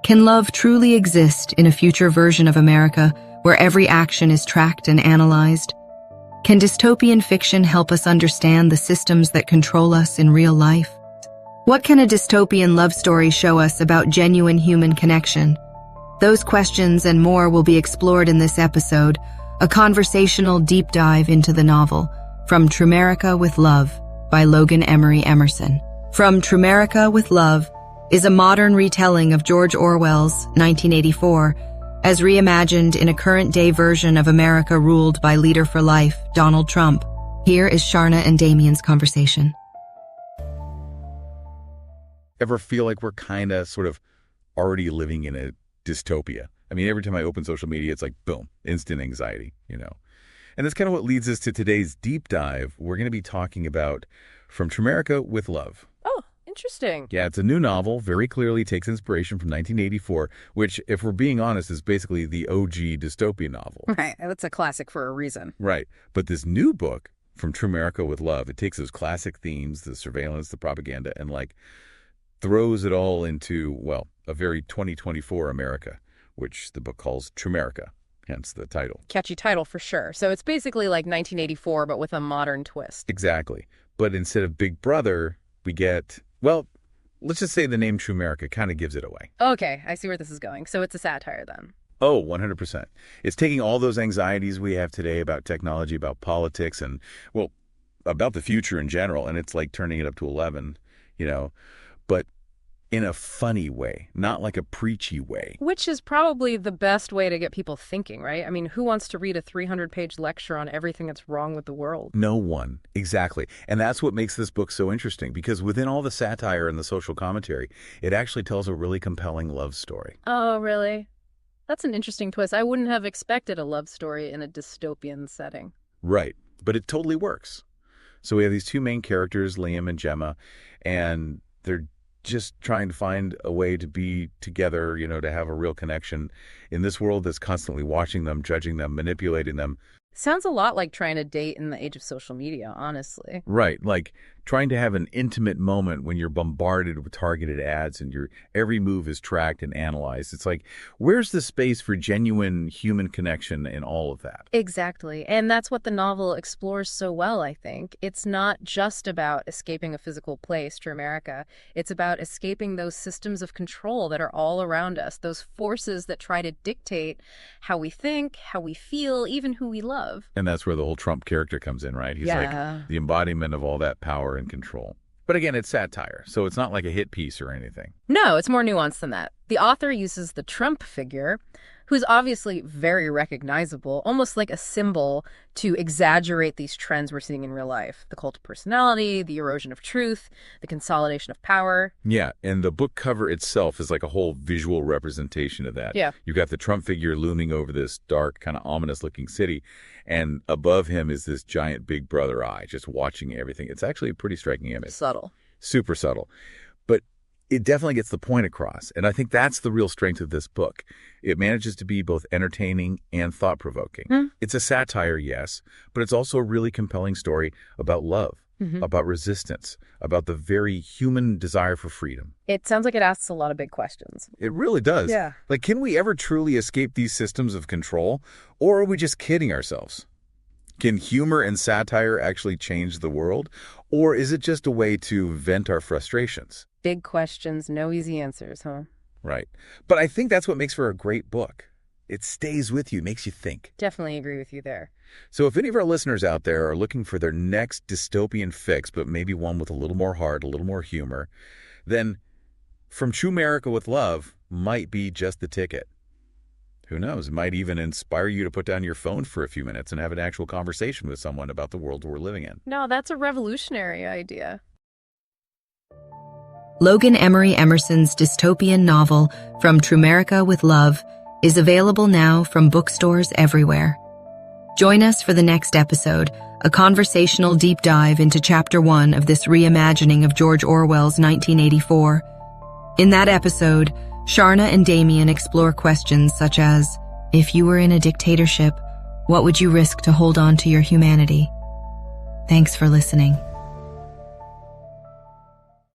Can love truly exist in a future version of America where every action is tracked and analyzed? Can dystopian fiction help us understand the systems that control us in real life? What can a dystopian love story show us about genuine human connection? Those questions and more will be explored in this episode, a conversational deep dive into the novel, From Trumerica with Love by Logan Emery Emerson. From Trumerica with Love is a modern retelling of George Orwell's 1984, as reimagined in a current-day version of America ruled by leader for life, Donald Trump. Here is Sharna and Damien's conversation. Ever feel like we're kind of sort of already living in a dystopia? I mean, every time I open social media, it's like, boom, instant anxiety, And that's kind of what leads us to today's deep dive. We're going to be talking about From Trumerica with Love. Oh, interesting. Yeah, it's a new novel, very clearly takes inspiration from 1984, which, if we're being honest, is basically the OG dystopian novel. Right, it's a classic for a reason. Right, but this new book, From Trumerica with Love, it takes those classic themes, the surveillance, the propaganda, and throws it all into, well, a very 2024 America, which the book calls Trumerica, hence the title. Catchy title for sure. So it's basically like 1984, but with a modern twist. Exactly. But instead of Big Brother, we get, well, let's just say the name Trumerica kind of gives it away. Okay, I see where this is going. So it's a satire then. Oh, 100%. It's taking all those anxieties we have today about technology, about politics, and, well, about the future in general, and it's like turning it up to 11, but in a funny way, not like a preachy way. Which is probably the best way to get people thinking, right? I mean, who wants to read a 300-page lecture on everything that's wrong with the world? No one. Exactly. And that's what makes this book so interesting, because within all the satire and the social commentary, it actually tells a really compelling love story. Oh, really? That's an interesting twist. I wouldn't have expected a love story in a dystopian setting. Right. But it totally works. So we have these two main characters, Liam and Gemma, and they're just trying to find a way to be together, to have a real connection in this world that's constantly watching them, judging them, manipulating them. Sounds a lot like trying to date in the age of social media, honestly. Right, like trying to have an intimate moment when you're bombarded with targeted ads and your every move is tracked and analyzed. It's like, where's the space for genuine human connection in all of that? Exactly. And that's what the novel explores so well, I think. It's not just about escaping a physical place, Trumerica. It's about escaping those systems of control that are all around us, those forces that try to dictate how we think, how we feel, even who we love. And that's where the whole Trump character comes in, right? He's like the embodiment of all that power and control. But again, it's satire, so it's not like a hit piece or anything. No, it's more nuanced than that. The author uses the Trump figure, who's obviously very recognizable, almost like a symbol, to exaggerate these trends we're seeing in real life. The cult of personality, the erosion of truth, the consolidation of power. Yeah, and the book cover itself is like a whole visual representation of that. Yeah. You've got the Trump figure looming over this dark, kind of ominous-looking city, and above him is this giant Big Brother eye just watching everything. It's actually a pretty striking image. Subtle. Super subtle. But it definitely gets the point across, and I think that's the real strength of this book. It manages to be both entertaining and thought-provoking. It's a satire, yes, but it's also a really compelling story about love, about resistance, about the very human desire for freedom. It sounds like it asks a lot of big questions. It really does. Yeah. Like, can we ever truly escape these systems of control, or are we just kidding ourselves? Can humor and satire actually change the world, or is it just a way to vent our frustrations? Big questions, no easy answers, huh? Right. But I think that's what makes for a great book. It stays with you, makes you think. Definitely agree with you there. So if any of our listeners out there are looking for their next dystopian fix, but maybe one with a little more heart, a little more humor, then From Trumerica with Love might be just the ticket. Who knows? It might even inspire you to put down your phone for a few minutes and have an actual conversation with someone about the world we're living in. No, that's a revolutionary idea. Logan Emery Emerson's dystopian novel, From Trumerica with Love, is available now from bookstores everywhere. Join us for the next episode, a conversational deep dive into Chapter 1 of this reimagining of George Orwell's 1984. In that episode, Sharna and Damien explore questions such as, if you were in a dictatorship, what would you risk to hold on to your humanity? Thanks for listening.